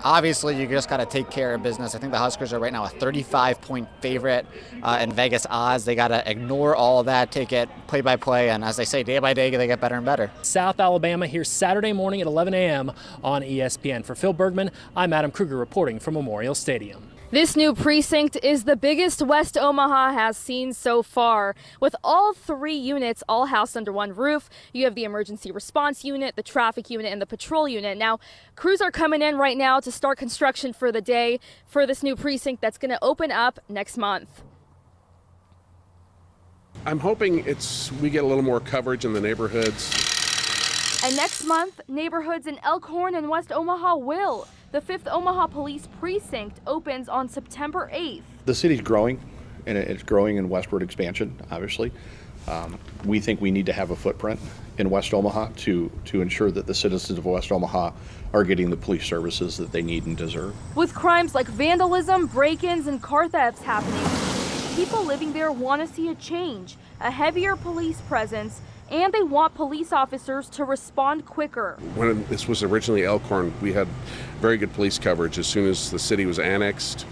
Obviously, you just got to take care of business. I think the Huskers are right now a 35-point favorite in Vegas odds. They got to ignore all of that, take it play by play, and as they say, day by day, they get better and better. South Alabama here Saturday morning at 11 a.m. on ESPN. For Phil Bergman, I'm Adam Kruger reporting from Memorial Stadium. This new precinct is the biggest West Omaha has seen so far. With all 3 units all housed under one roof, you have the emergency response unit, the traffic unit, and the patrol unit. Now, crews are coming in right now to start construction for the day for this new precinct that's going to open up next month. I'm hoping we get a little more coverage in the neighborhoods. And next month, neighborhoods in Elkhorn and West Omaha will. The 5th Omaha Police Precinct opens on September 8th. The city's growing, and it's growing in westward expansion, obviously. We think we need to have a footprint in West Omaha to ensure that the citizens of West Omaha are getting the police services that they need and deserve. With crimes like vandalism, break-ins, and car thefts happening, people living there want to see a change, a heavier police presence, and they want police officers to respond quicker. When this was originally Elkhorn, we had very good police coverage. As soon as the city was annexed,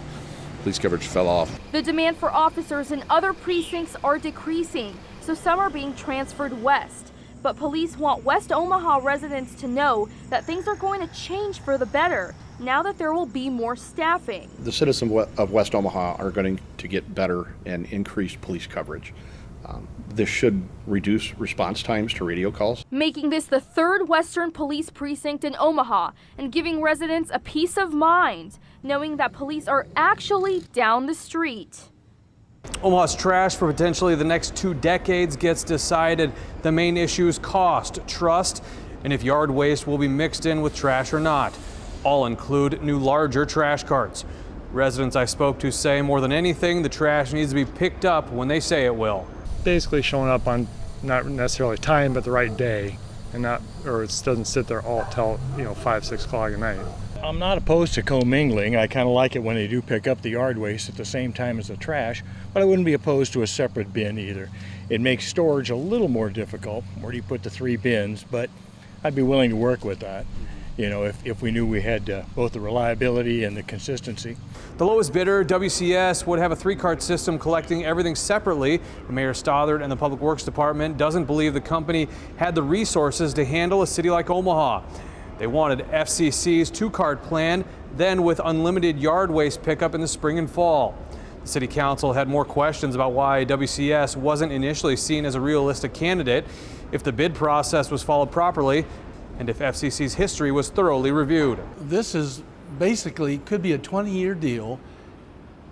police coverage fell off. The demand for officers in other precincts are decreasing, so some are being transferred west. But police want West Omaha residents to know that things are going to change for the better now that there will be more staffing. The citizens of West Omaha are going to get better and increased police coverage. This should reduce response times to radio calls. Making this the 3rd Western Police Precinct in Omaha and giving residents a peace of mind, knowing that police are actually down the street. Omaha's trash for potentially the next 2 decades gets decided. The main issues: cost, trust, and if yard waste will be mixed in with trash or not. All include new larger trash carts. Residents I spoke to say more than anything, the trash needs to be picked up when they say it will. Basically showing up on not necessarily time, but the right day, and it doesn't sit there all till 5, 6 o'clock at night. I'm not opposed to commingling. I kind of like it when they do pick up the yard waste at the same time as the trash, but I wouldn't be opposed to a separate bin either. It makes storage a little more difficult. Where do you put the 3 bins? But I'd be willing to work with that. If we knew we had both the reliability and the consistency. The lowest bidder, WCS, would have a 3-cart system collecting everything separately. Mayor Stothert and the Public Works Department doesn't believe the company had the resources to handle a city like Omaha. They wanted FCC's 2-cart plan, then with unlimited yard waste pickup in the spring and fall. The City Council had more questions about why WCS wasn't initially seen as a realistic candidate, if the bid process was followed properly, and if FCC's history was thoroughly reviewed. This is basically could be a 20-year deal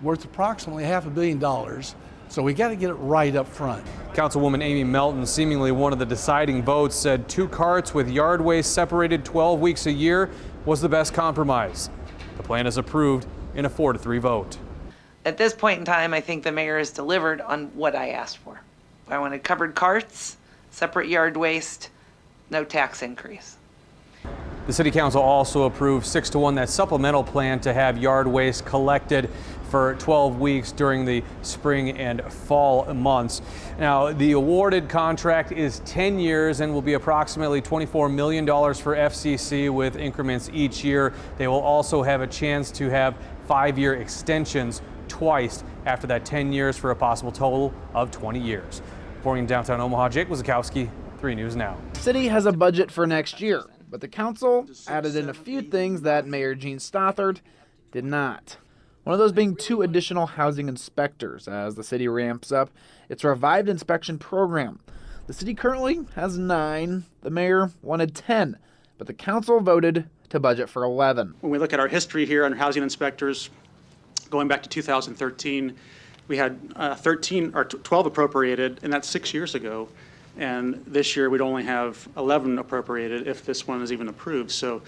worth approximately $500 million. So we got to get it right up front. Councilwoman Amy Melton, seemingly one of the deciding votes, said 2 carts with yard waste separated 12 weeks a year was the best compromise. The plan is approved in a 4-3 vote. At this point in time, I think the mayor has delivered on what I asked for. I wanted covered carts, separate yard waste, no tax increase. The City Council also approved 6-1 that supplemental plan to have yard waste collected for 12 weeks during the spring and fall months. Now, the awarded contract is 10 years and will be approximately $24 million for FCC with increments each year. They will also have a chance to have 5-year extensions twice after that 10 years for a possible total of 20 years. Reporting in downtown Omaha, Jake Wazakowski, 3 News Now. The city has a budget for next year, but the council added in a few things that Mayor Gene Stothert did not. One of those being 2 additional housing inspectors as the city ramps up its revived inspection program. The city currently has 9. The mayor wanted 10, but the council voted to budget for 11. When we look at our history here on housing inspectors, going back to 2013, we had 12 appropriated, and that's 6 years ago. And this year we'd only have 11 appropriated if this one is even approved. So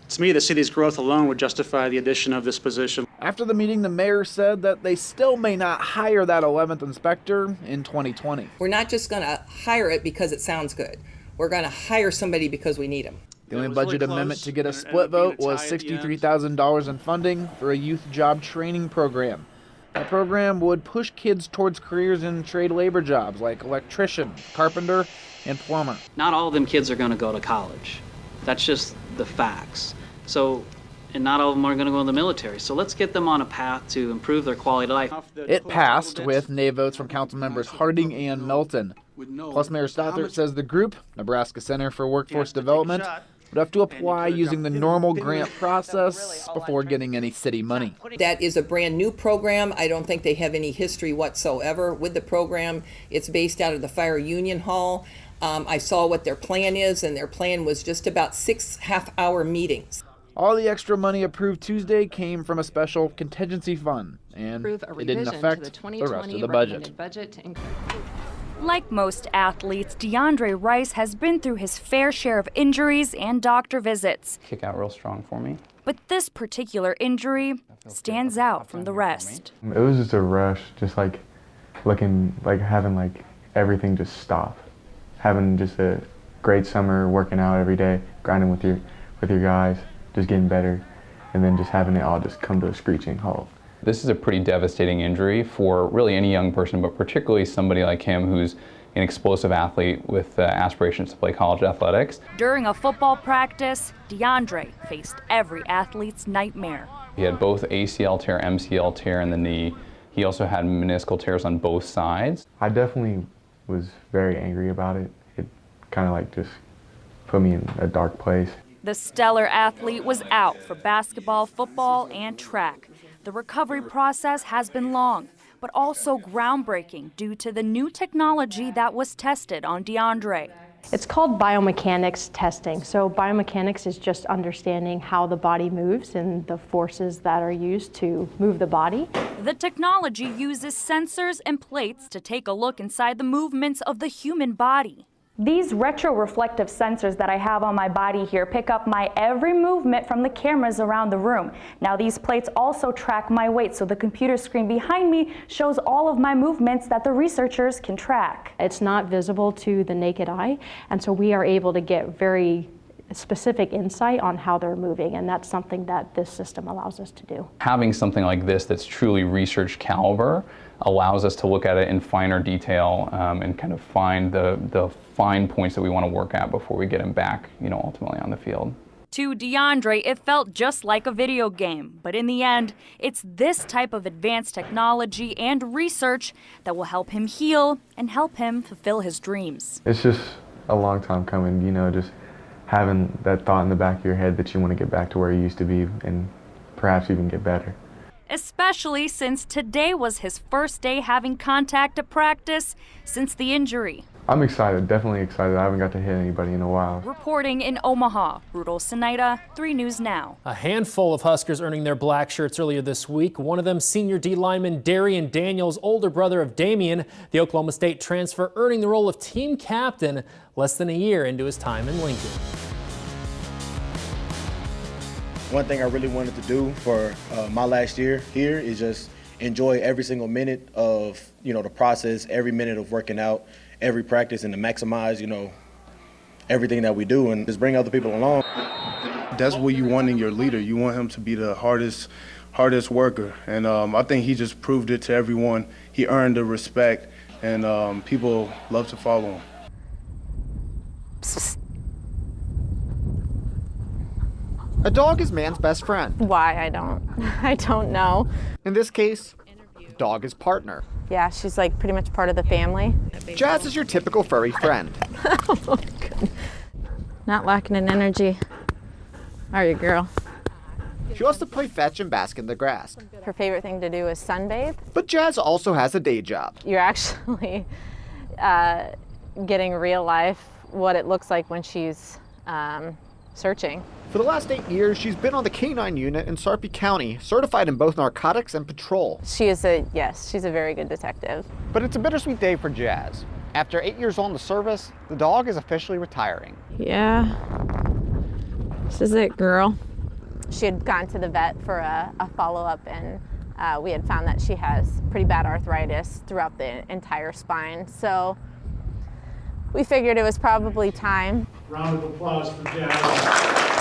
to me, the city's growth alone would justify the addition of this position. After the meeting, the mayor said that they still may not hire that 11th inspector in 2020. We're not just going to hire it because it sounds good. We're going to hire somebody because we need them. The only budget amendment to get a split vote was $63,000 in funding for a youth job training program. That program would push kids towards careers in trade labor jobs like electrician, carpenter, and plumber. Not all of them kids are going to go to college. That's just the facts. So and not all of them are going to go in the military. So let's get them on a path to improve their quality of life. It passed with nay votes from council members Harding and Melton. Plus, Mayor Stothert says the group, Nebraska Center for Workforce Development, would have to apply using the normal grant process before getting any city money. That is a brand new program. I don't think they have any history whatsoever with the program. It's based out of the Fire Union Hall. I saw what their plan is, and their plan was just about 6 half-hour meetings. All the extra money approved Tuesday came from a special contingency fund, and it didn't affect the rest of the budget. Like most athletes, DeAndre Rice has been through his fair share of injuries and doctor visits. Kick out real strong for me. But this particular injury stands out from the rest. It was just a rush, just like having everything just stop. Having just a great summer, working out every day, grinding with your guys, just getting better, and then just having it all just come to a screeching halt. This is a pretty devastating injury for really any young person, but particularly somebody like him who's an explosive athlete with aspirations to play college athletics. During a football practice, DeAndre faced every athlete's nightmare. He had both ACL tear, MCL tear in the knee. He also had meniscal tears on both sides. I definitely was very angry about it. It kind of just put me in a dark place. The stellar athlete was out for basketball, football, and track. The recovery process has been long, but also groundbreaking due to the new technology that was tested on DeAndre. It's called biomechanics testing. So biomechanics is just understanding how the body moves and the forces that are used to move the body. The technology uses sensors and plates to take a look inside the movements of the human body. These retroreflective sensors that I have on my body here pick up my every movement from the cameras around the room. Now these plates also track my weight, so the computer screen behind me shows all of my movements that the researchers can track. It's not visible to the naked eye, and so we are able to get very specific insight on how they're moving, and that's something that this system allows us to do. Having something like this that's truly research caliber allows us to look at it in finer detail and kind of find the fine points that we want to work at before we get him back, ultimately on the field. To DeAndre, it felt just like a video game, but in the end, it's this type of advanced technology and research that will help him heal and help him fulfill his dreams. It's just a long time coming, just having that thought in the back of your head that you want to get back to where you used to be and perhaps even get better. Especially since today was his first day having contact at practice since the injury. I'm excited, definitely excited. I haven't got to hit anybody in a while. Reporting in Omaha, Rudolph Sinaida, 3 News Now. A handful of Huskers earning their black shirts earlier this week. One of them, senior D lineman Darian Daniels, older brother of Damian, the Oklahoma State transfer, earning the role of team captain less than a year into his time in Lincoln. One thing I really wanted to do for my last year here is just enjoy every single minute of, the process, every minute of working out, every practice, and to maximize, everything that we do and just bring other people along. That's what you want in your leader. You want him to be the hardest worker. And I think he just proved it to everyone. He earned the respect, and people love to follow him. A dog is man's best friend. Why? I don't know. In this case, dog is partner. Yeah, she's pretty much part of the family. Jazz is your typical furry friend. Oh, good. Not lacking in energy. Are you, girl? She loves to play fetch and bask in the grass. Her favorite thing to do is sunbathe. But Jazz also has a day job. You're actually getting real life what it looks like when she's searching. For the last 8 years, she's been on the K-9 unit in Sarpy County, certified in both narcotics and patrol. She's a very good detective. But it's a bittersweet day for Jazz. After 8 years on the service, the dog is officially retiring. Yeah. This is it, girl. She had gone to the vet for a follow-up, and we had found that she has pretty bad arthritis throughout the entire spine. So we figured it was probably time. Round of applause for Jazz.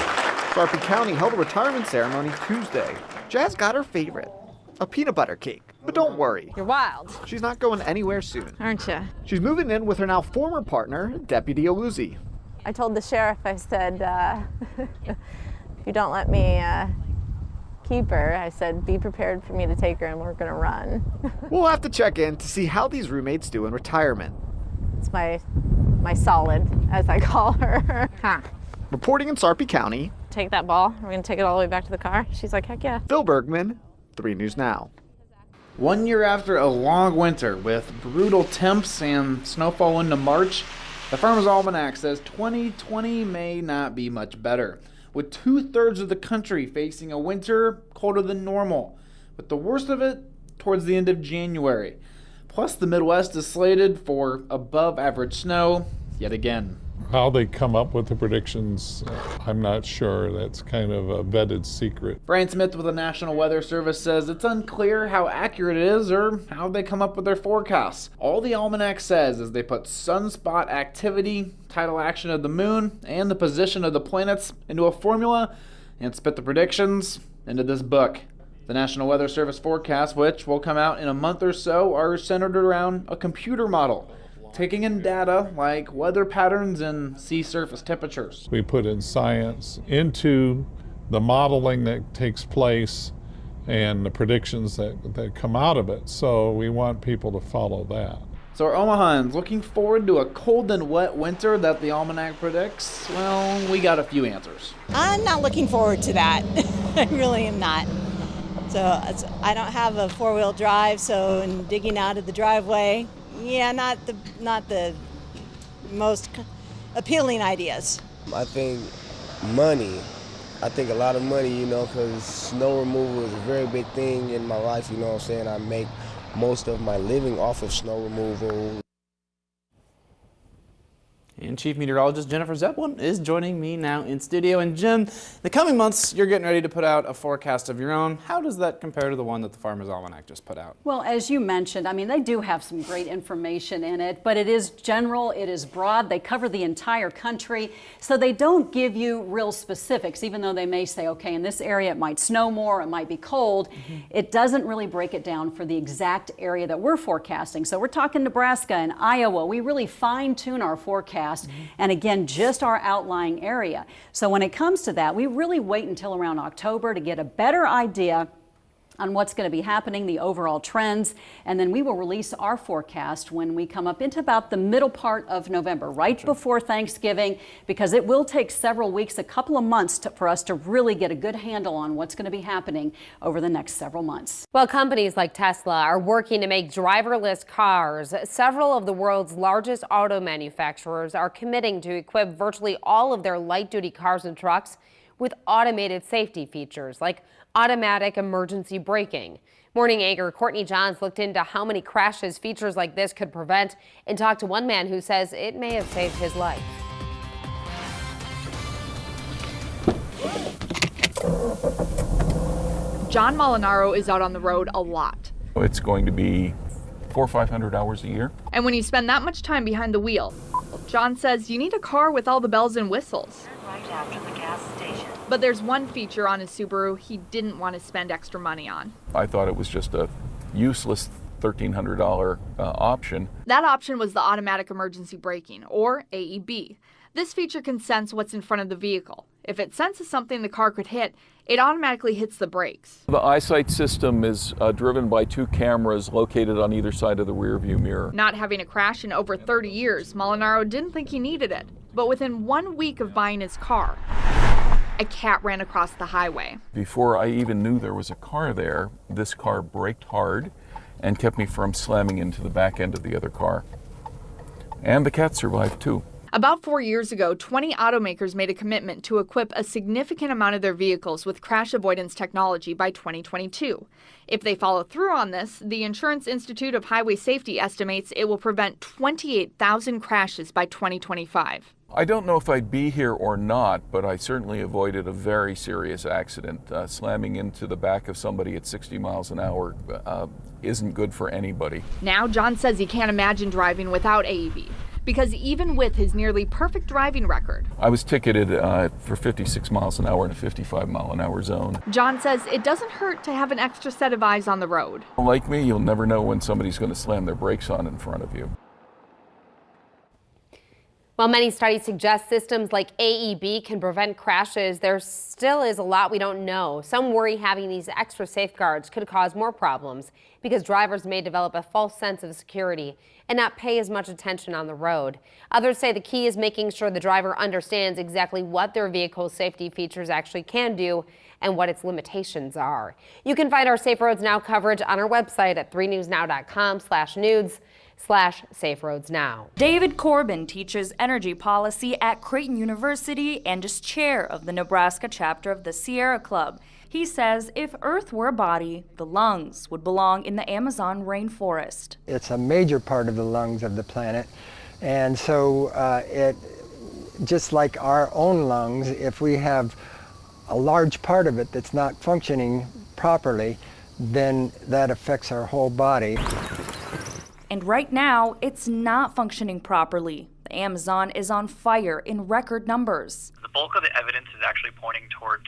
Sarpy County held a retirement ceremony Tuesday. Jazz got her favorite, a peanut butter cake. But don't worry. You're wild. She's not going anywhere soon. Aren't you? She's moving in with her now former partner, Deputy Aluzzi. I told the sheriff, I said, if you don't let me keep her. I said, be prepared for me to take her and we're gonna run. We'll have to check in to see how these roommates do in retirement. It's my solid, as I call her. Huh. Reporting in Sarpy County, Take that ball. We're gonna take it all the way back to the car. She's like, heck yeah. Phil Bergman, 3 News Now. 1 year after a long winter with brutal temps and snowfall into March, the Farmer's Almanac says 2020 may not be much better, with 2/3 of the country facing a winter colder than normal, with the worst of it towards the end of January. Plus, the Midwest is slated for above average snow yet again. How they come up with the predictions, I'm not sure. That's kind of a vetted secret. Brian Smith with the National Weather Service says it's unclear how accurate it is or how they come up with their forecasts. All the Almanac says is they put sunspot activity, tidal action of the moon, and the position of the planets into a formula and spit the predictions into this book. The National Weather Service forecasts, which will come out in a month or so, are centered around a computer model, taking in data like weather patterns and sea surface temperatures. We put in science into the modeling that takes place and the predictions that come out of it. So we want people to follow that. So are Omahans looking forward to a cold and wet winter that the Almanac predicts? Well, we got a few answers. I'm not looking forward to that. I really am not. So I don't have a 4-wheel drive, so in digging out of the driveway, yeah, not the most appealing ideas. I think money. I think a lot of money, you know, because snow removal is a very big thing in my life, you know what I'm saying? I make most of my living off of snow removal. And Chief Meteorologist Jennifer Zeppelin is joining me now in studio. And Jim, the coming months, you're getting ready to put out a forecast of your own. How does that compare to the one that the Farmer's Almanac just put out? Well, as you mentioned, I mean, they do have some great information in it, but it is general, it is broad. They cover the entire country, so they don't give you real specifics, even though they may say, okay, in this area it might snow more, it might be cold. It doesn't really break it down for the exact area that we're forecasting. So we're talking Nebraska and Iowa. We really fine-tune our forecast. And again, just our outlying area. So when it comes to that, we really wait until around October to get a better idea on what's going to be happening, the overall trends, and then we will release our forecast when we come up into about the middle part of November, right before Thanksgiving, because it will take several weeks, a couple of months for us to really get a good handle on what's going to be happening over the next several months. Well, companies like Tesla are working to make driverless cars. Several of the world's largest auto manufacturers are committing to equip virtually all of their light-duty cars and trucks with automated safety features like automatic emergency braking. Morning anchor Courtney Johns looked into how many crashes features like this could prevent and talked to one man who says it may have saved his life. John Molinaro is out on the road a lot. It's going to be 400 or 500 hours a year. And when you spend that much time behind the wheel, John says you need a car with all the bells and whistles. Right after the gas station. But there's one feature on his Subaru he didn't want to spend extra money on. I thought it was just a useless $1,300 option. That option was the automatic emergency braking, or AEB. This feature can sense what's in front of the vehicle. If it senses something the car could hit, it automatically hits the brakes. The eyesight system is driven by 2 cameras located on either side of the rear view mirror. Not having a crash in over 30 years, Molinaro didn't think he needed it. But within 1 week of buying his car, a cat ran across the highway. Before I even knew there was a car there, this car braked hard and kept me from slamming into the back end of the other car. And the cat survived too. About 4 years ago, 20 automakers made a commitment to equip a significant amount of their vehicles with crash avoidance technology by 2022. If they follow through on this, the Insurance Institute of Highway Safety estimates it will prevent 28,000 crashes by 2025. I don't know if I'd be here or not, but I certainly avoided a very serious accident. Slamming into the back of somebody at 60 miles an hour isn't good for anybody. Now John says he can't imagine driving without AEB, because even with his nearly perfect driving record, I was ticketed for 56 miles an hour in a 55 mile an hour zone. John says it doesn't hurt to have an extra set of eyes on the road. Like me, you'll never know when somebody's going to slam their brakes on in front of you. While many studies suggest systems like AEB can prevent crashes, there still is a lot we don't know. Some worry having these extra safeguards could cause more problems because drivers may develop a false sense of security and not pay as much attention on the road. Others say the key is making sure the driver understands exactly what their vehicle's safety features actually can do and what its limitations are. You can find our Safe Roads Now coverage on our website at 3newsnow.com/nudes/SafeRoadsNow. David Corbin teaches energy policy at Creighton University and is chair of the Nebraska chapter of the Sierra Club. He says if Earth were a body, the lungs would belong in the Amazon rainforest. It's a major part of the lungs of the planet, and so just like our own lungs, if we have a large part of it that's not functioning properly, then that affects our whole body. And right now, it's not functioning properly. The Amazon is on fire in record numbers. The bulk of the evidence is actually pointing towards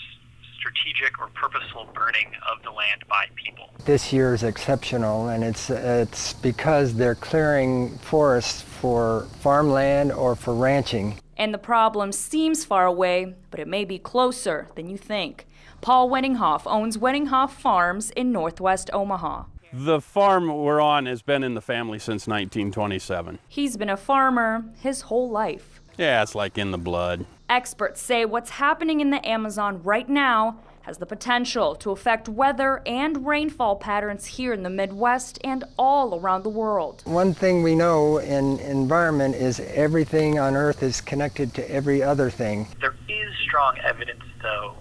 strategic or purposeful burning of the land by people. This year is exceptional, and it's because they're clearing forests for farmland or for ranching. And the problem seems far away, but it may be closer than you think. Paul Wenninghoff owns Wenninghoff Farms in northwest Omaha. The farm we're on has been in the family since 1927. He's been a farmer his whole life. Yeah, it's like in the blood. Experts say what's happening in the Amazon right now has the potential to affect weather and rainfall patterns here in the Midwest and all around the world. One thing we know in environment is everything on Earth is connected to every other thing. There is strong evidence, though,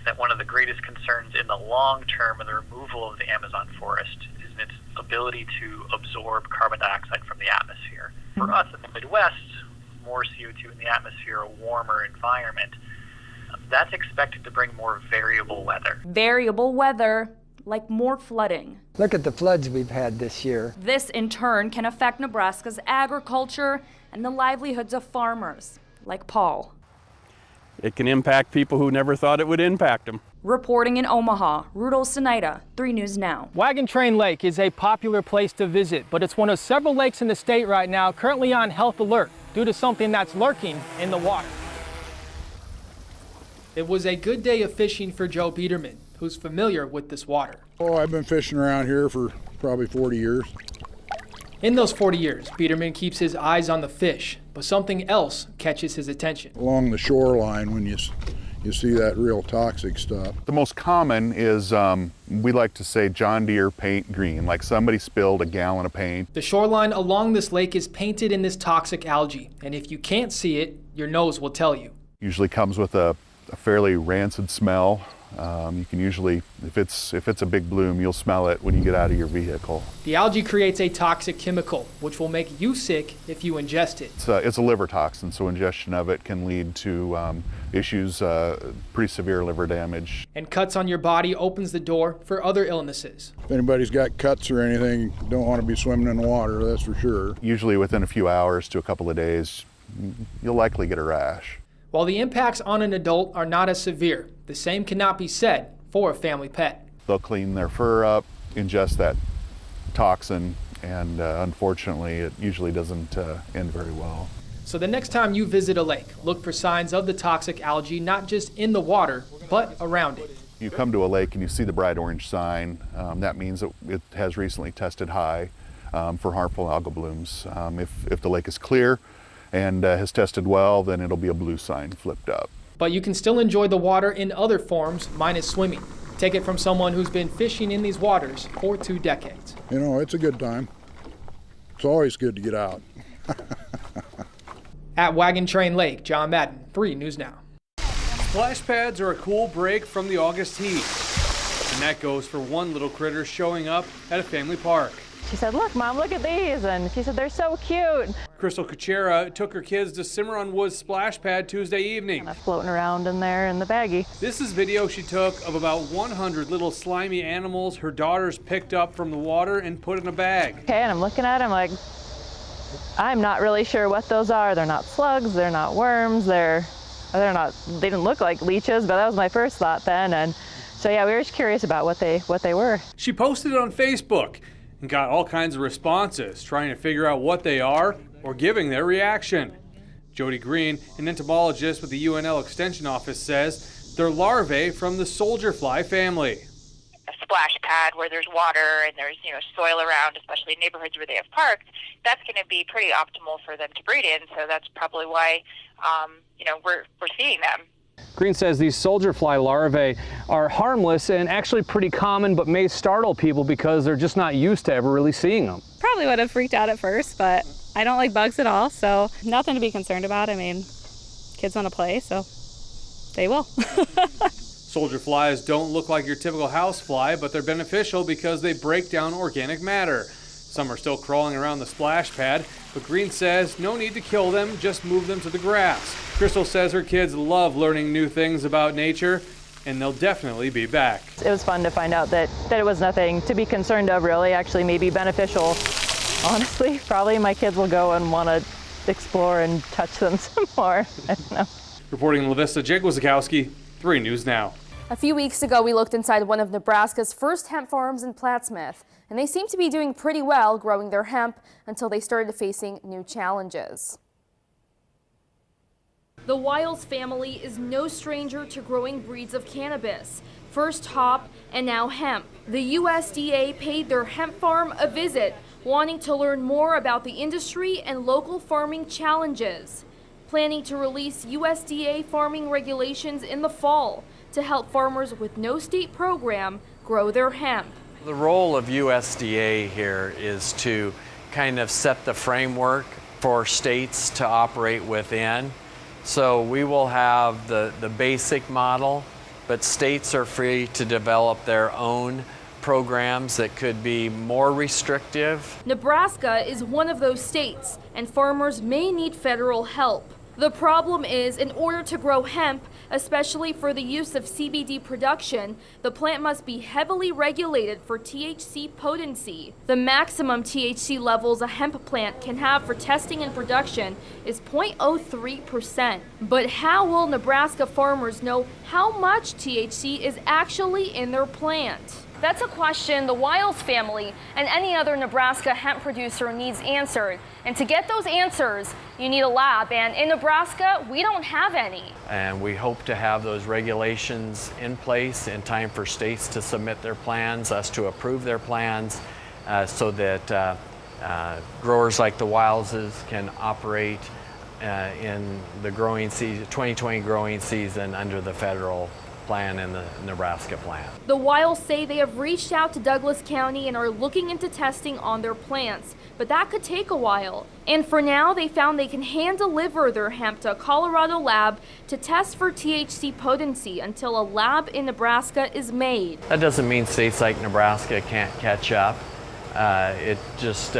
that one of the greatest concerns in the long term of the removal of the Amazon forest is its ability to absorb carbon dioxide from the atmosphere. For us in the Midwest, more CO2 in the atmosphere, a warmer environment, that's expected to bring more variable weather. Variable weather, like more flooding. Look at the floods we've had this year. This, in turn, can affect Nebraska's agriculture and the livelihoods of farmers, like Paul. It can impact people who never thought it would impact them. Reporting in Omaha, Rudolph Sinaida, 3 News Now. Wagon Train Lake is a popular place to visit, but it's one of several lakes in the state right now currently on health alert due to something that's lurking in the water. It was a good day of fishing for Joe Biederman, who's familiar with this water. Oh, I've been fishing around here for probably 40 years. In those 40 years, Biederman keeps his eyes on the fish, but something else catches his attention. Along the shoreline, when you see that real toxic stuff. The most common is, we like to say John Deere paint green, like somebody spilled a gallon of paint. The shoreline along this lake is painted in this toxic algae, and if you can't see it, your nose will tell you. Usually comes with a fairly rancid smell. You can usually, if it's a big bloom, you'll smell it when you get out of your vehicle. The algae creates a toxic chemical, which will make you sick if you ingest it. It's a liver toxin, so ingestion of it can lead to issues, pretty severe liver damage. And cuts on your body opens the door for other illnesses. If anybody's got cuts or anything, don't want to be swimming in the water, that's for sure. Usually within a few hours to a couple of days, you'll likely get a rash. While the impacts on an adult are not as severe, the same cannot be said for a family pet. They'll clean their fur up, ingest that toxin, and unfortunately it usually doesn't end very well. So the next time you visit a lake, look for signs of the toxic algae not just in the water, but around it. You come to a lake and you see the bright orange sign, that means that it has recently tested high for harmful algal blooms. If the lake is clear and has tested well, then it'll be a blue sign flipped up. But you can still enjoy the water in other forms, minus swimming. Take it from someone who's been fishing in these waters for 2 decades. You know, it's a good time. It's always good to get out. At Wagon Train Lake, John Madden, 3 News Now. Splash pads are a cool break from the August heat. And that goes for one little critter showing up at a family park. She said, "Look, Mom, look at these." And she said, "They're so cute." Crystal Kuchera took her kids to Cimarron Woods Splash Pad Tuesday evening. Kind of floating around in there in the baggie. This is video she took of about 100 little slimy animals her daughters picked up from the water and put in a bag. Okay, and I'm looking at them like, I'm not really sure what those are. They're not slugs, they're not worms, they didn't look like leeches, but that was my first thought then. And so yeah, we were just curious about what they were. She posted it on Facebook and got all kinds of responses trying to figure out what they are or giving their reaction. Jody Green, an entomologist with the UNL Extension Office, says they're larvae from the soldier fly family. A splash pad where there's water and there's soil around, especially in neighborhoods where they have parks, that's going to be pretty optimal for them to breed in. So that's probably why we're seeing them. Green says these soldier fly larvae are harmless and actually pretty common, but may startle people because they're just not used to ever really seeing them. Probably would have freaked out at first, but I don't like bugs at all, so nothing to be concerned about. I mean, kids want to play, so they will. Soldier flies don't look like your typical house fly, but they're beneficial because they break down organic matter. Some are still crawling around the splash pad, but Green says no need to kill them, just move them to the grass. Crystal says her kids love learning new things about nature, and they'll definitely be back. It was fun to find out that it was nothing to be concerned of, really, actually maybe beneficial. Honestly, probably my kids will go and want to explore and touch them some more. I don't know. Reporting in La Vista, Jake Wazakowski, 3 News Now. A few weeks ago, we looked inside one of Nebraska's first hemp farms in Plattsmouth, and they seemed to be doing pretty well growing their hemp until they started facing new challenges. The Wiles family is no stranger to growing breeds of cannabis, first hop and now hemp. The USDA paid their hemp farm a visit, wanting to learn more about the industry and local farming challenges, planning to release USDA farming regulations in the fall to help farmers with no state program grow their hemp. The role of USDA here is to kind of set the framework for states to operate within. So we will have the basic model, but states are free to develop their own programs that could be more restrictive. Nebraska is one of those states, and farmers may need federal help. The problem is, in order to grow hemp, especially for the use of CBD production, the plant must be heavily regulated for THC potency. The maximum THC levels a hemp plant can have for testing and production is 0.03%. But how will Nebraska farmers know how much THC is actually in their plant? That's a question the Wiles family and any other Nebraska hemp producer needs answered. And to get those answers, you need a lab, and in Nebraska, we don't have any. And we hope to have those regulations in place in time for states to submit their plans, us to approve their plans, so that growers like the Wileses can operate in the growing season, 2020 growing season under the federal plan and the Nebraska plan. The Wiles say they have reached out to Douglas County and are looking into testing on their plants, but that could take a while. And for now, they found they can hand deliver their hemp to a Colorado lab to test for THC potency until a lab in Nebraska is made. That doesn't mean states like Nebraska can't catch up. It just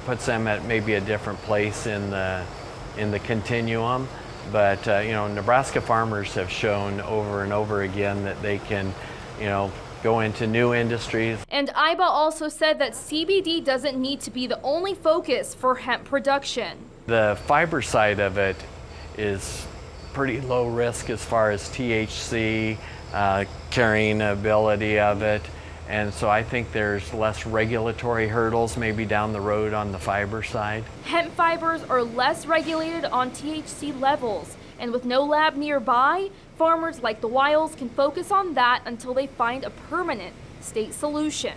puts them at maybe a different place in the continuum. But Nebraska farmers have shown over and over again that they can, go into new industries. And Iba also said that CBD doesn't need to be the only focus for hemp production. The fiber side of it is pretty low risk as far as THC, carrying ability of it. And so I think there's less regulatory hurdles maybe down the road on the fiber side. Hemp fibers are less regulated on THC levels, and with no lab nearby, farmers like the Wiles can focus on that until they find a permanent state solution.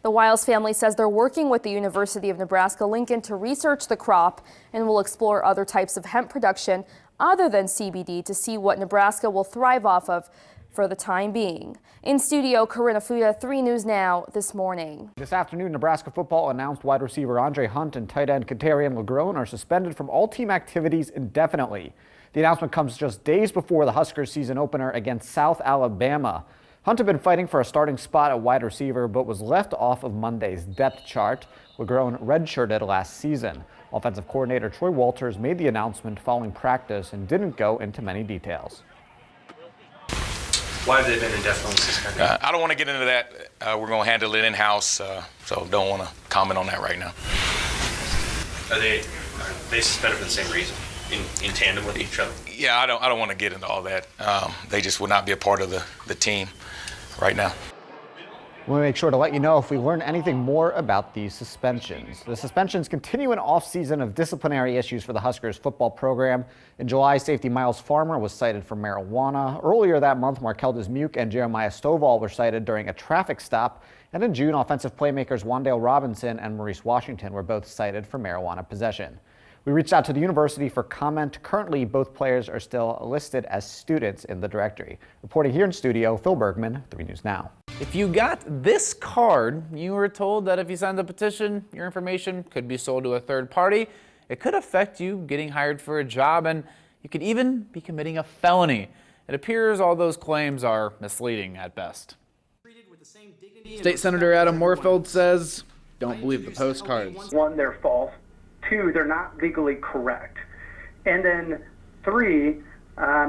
The Wiles family says they're working with the University of Nebraska-Lincoln to research the crop and will explore other types of hemp production other than CBD to see what Nebraska will thrive off of for the time being. In studio, Corinna Fuda, 3 News Now this morning. This afternoon, Nebraska football announced wide receiver Andre Hunt and tight end Katarian LeGrone are suspended from all team activities indefinitely. The announcement comes just days before the Huskers season opener against South Alabama. Hunt had been fighting for a starting spot at wide receiver, but was left off of Monday's depth chart. LeGrone redshirted last season. Offensive coordinator Troy Walters made the announcement following practice and didn't go into many details. Why have they been indefinitely suspended? I don't want to get into that. We're going to handle it in-house, so don't want to comment on that right now. Are they suspended for the same reason, in tandem with each other? Yeah, I don't want to get into all that. They just will not be a part of the team right now. We'll make sure to let you know if we learn anything more about these suspensions. The suspensions continue an off-season of disciplinary issues for the Huskers football program. In July, safety Miles Farmer was cited for marijuana. Earlier that month, Markel Dismuke and Jeremiah Stovall were cited during a traffic stop. And in June, offensive playmakers Wandale Robinson and Maurice Washington were both cited for marijuana possession. We reached out to the university for comment. Currently, both players are still listed as students in the directory. Reporting here in studio, Phil Bergman, 3 News Now. If you got this card, you were told that if you signed the petition, your information could be sold to a third party. It could affect you getting hired for a job, and you could even be committing a felony. It appears all those claims are misleading at best. State Senator Adam Moorfeld says, don't believe the postcards. 1, they're false. 2, they're not legally correct. And then 3,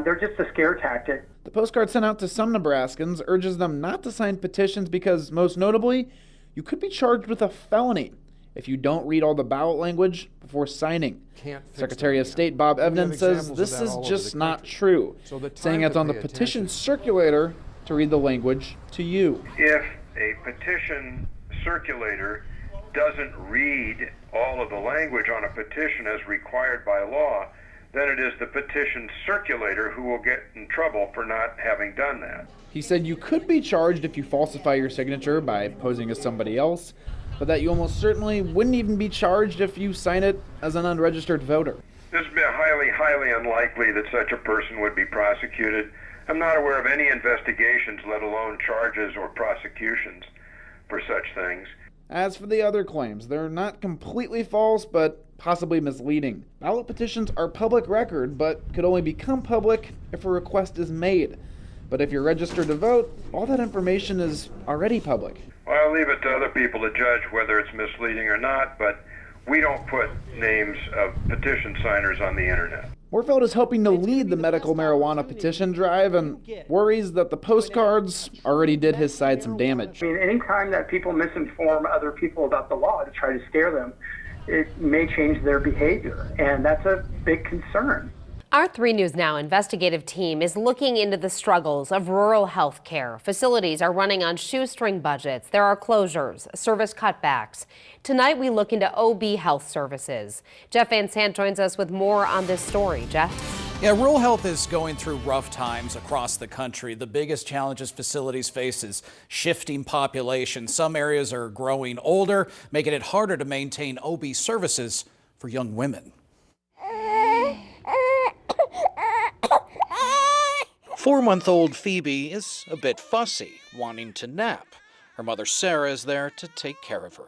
they're just a scare tactic. The postcard sent out to some Nebraskans urges them not to sign petitions because, most notably, you could be charged with a felony if you don't read all the ballot language before signing. Secretary of State Bob Evans says this is just not true, saying it's on the petition circulator to read the language to you. If a petition circulator doesn't read all of the language on a petition as required by law, then it is the petition circulator who will get in trouble for not having done that. He said you could be charged if you falsify your signature by posing as somebody else, but that you almost certainly wouldn't even be charged if you sign it as an unregistered voter. This would be highly unlikely that such a person would be prosecuted. I'm not aware of any investigations, let alone charges or prosecutions for such things. As for the other claims, they're not completely false, but possibly misleading. Ballot petitions are public record, but could only become public if a request is made. But if you're registered to vote, all that information is already public. Well, I'll leave it to other people to judge whether it's misleading or not, but we don't put names of petition signers on the internet. Moorfeld is hoping to lead the medical marijuana petition drive and worries that the postcards already did his side some damage. I mean, anytime that people misinform other people about the law to try to scare them, it may change their behavior, and that's a big concern. Our 3 News Now investigative team is looking into the struggles of rural health care. Facilities are running on shoestring budgets. There are closures, service cutbacks. Tonight, we look into OB health services. Jeff Van Sant joins us with more on this story. Jeff? Yeah, rural health is going through rough times across the country. The biggest challenges facilities face is shifting population. Some areas are growing older, making it harder to maintain OB services for young women. 4-month-old Phoebe is a bit fussy, wanting to nap. Her mother Sarah is there to take care of her.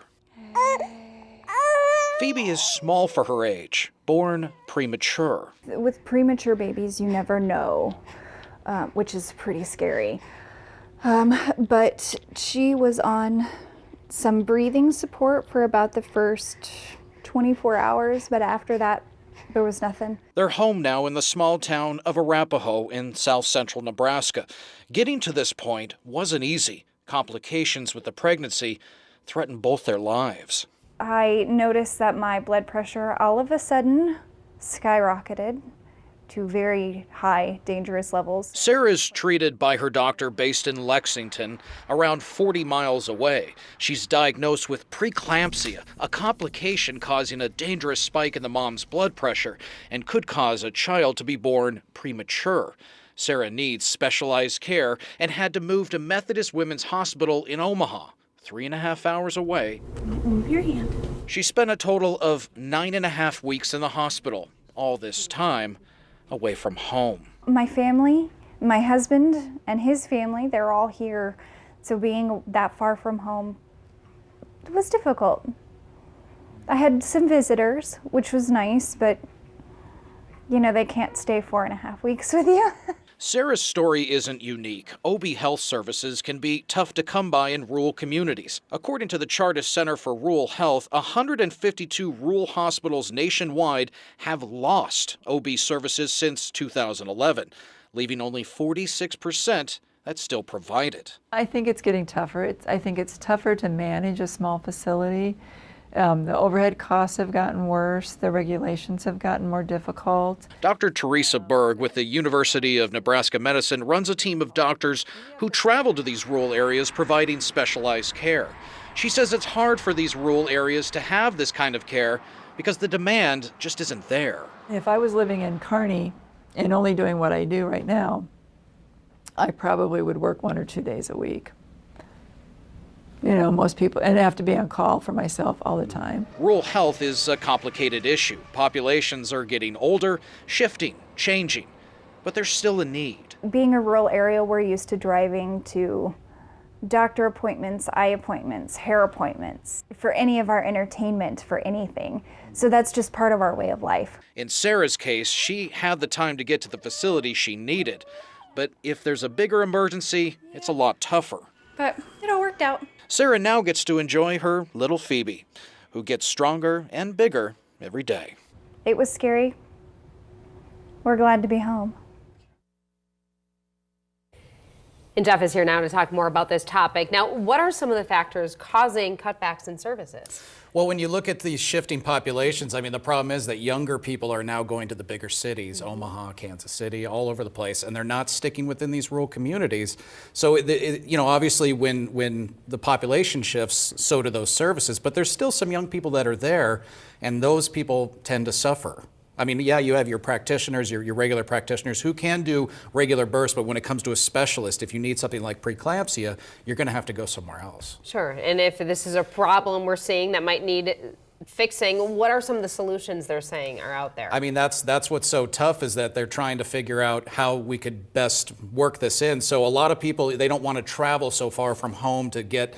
Phoebe is small for her age, born premature. With premature babies, you never know, which is pretty scary. But she was on some breathing support for about the first 24 hours, but after that, there was nothing. They're home now in the small town of Arapahoe in south-central Nebraska. Getting to this point wasn't easy. Complications with the pregnancy threatened both their lives. I noticed that my blood pressure all of a sudden skyrocketed to very high, dangerous levels. Sarah's treated by her doctor based in Lexington, around 40 miles away. She's diagnosed with preeclampsia, a complication causing a dangerous spike in the mom's blood pressure and could cause a child to be born premature. Sarah needs specialized care and had to move to Methodist Women's Hospital in Omaha, 3.5 hours away. Move your hand. She spent a total of 9.5 weeks in the hospital. All this time away from home. My family, my husband and his family, they're all here. So being that far from home was difficult. I had some visitors, which was nice, but you know, they can't stay 4.5 weeks with you. Sarah's story isn't unique. OB health services can be tough to come by in rural communities. According to the Chartist Center for Rural Health, 152 rural hospitals nationwide have lost OB services since 2011, leaving only 46% that still provide it. I think it's getting tougher. I think it's tougher to manage a small facility The overhead costs have gotten worse. The regulations have gotten more difficult. Dr. Teresa Berg with the University of Nebraska Medicine runs a team of doctors who travel to these rural areas providing specialized care. She says it's hard for these rural areas to have this kind of care because the demand just isn't there. If I was living in Kearney and only doing what I do right now, I probably would work 1 or 2 days a week. You know, most people, and I have to be on call for myself all the time. Rural health is a complicated issue. Populations are getting older, shifting, changing, but there's still a need. Being a rural area, we're used to driving to doctor appointments, eye appointments, hair appointments, for any of our entertainment, for anything. So that's just part of our way of life. In Sarah's case, she had the time to get to the facility she needed, but if there's a bigger emergency, it's a lot tougher. But it all worked out. Sarah now gets to enjoy her little Phoebe, who gets stronger and bigger every day. It was scary. We're glad to be home. And Jeff is here now to talk more about this topic. Now, what are some of the factors causing cutbacks in services? Well, when you look at these shifting populations, I mean, the problem is that younger people are now going to the bigger cities, Omaha, Kansas City, all over the place, and they're not sticking within these rural communities. So, you know, obviously when the population shifts, so do those services, but there's still some young people that are there, and those people tend to suffer. I mean, yeah, you have your practitioners, your regular practitioners who can do regular births, but when it comes to a specialist, if you need something like preeclampsia, you're going to have to go somewhere else. Sure, and if this is a problem we're seeing that might need fixing, what are some of the solutions they're saying are out there? I mean, that's what's so tough, is that they're trying to figure out how we could best work this in. So a lot of people, they don't want to travel so far from home to get,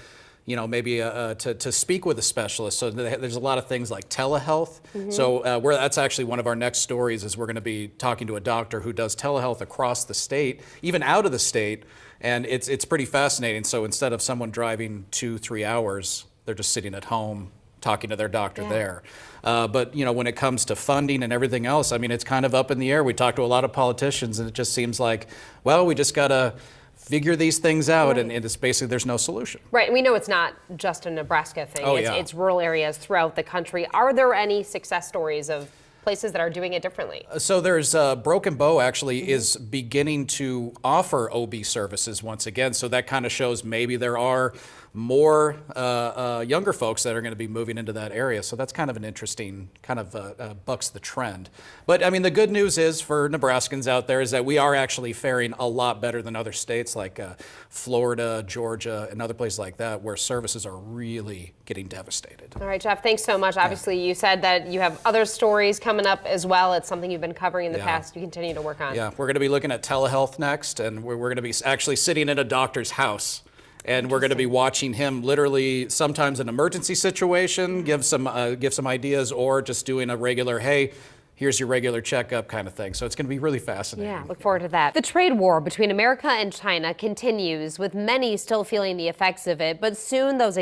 you know, maybe to speak with a specialist. So there's a lot of things like telehealth. Mm-hmm. So that's actually one of our next stories, is we're going to be talking to a doctor who does telehealth across the state, even out of the state, and it's pretty fascinating. So instead of someone driving 2-3 hours, they're just sitting at home talking to their doctor there. But you know, when it comes to funding and everything else, I mean, it's kind of up in the air. We talk to a lot of politicians, and it just seems like, well, we just got to figure these things out, and it's basically there's no solution. Right, and we know it's not just a Nebraska thing. Oh, it's rural areas throughout the country. Are there any success stories of places that are doing it differently? So there's Broken Bow actually is beginning to offer OB services once again. So that kind of shows maybe there are more younger folks that are going to be moving into that area. So that's kind of an interesting, kind of bucks the trend. But I mean, the good news is for Nebraskans out there is that we are actually faring a lot better than other states like Florida, Georgia, and other places like that, where services are really getting devastated. All right, Jeff, thanks so much. Obviously, you said that you have other stories coming up as well. It's something you've been covering in the past. You continue to work on. Yeah, we're going to be looking at telehealth next, and we're going to be actually sitting in a doctor's house. And we're going to be watching him literally, sometimes an emergency situation, give some ideas, or just doing a regular, hey, here's your regular checkup kind of thing. So it's going to be really fascinating. Yeah, look forward to that. The trade war between America and China continues, with many still feeling the effects of it, but soon those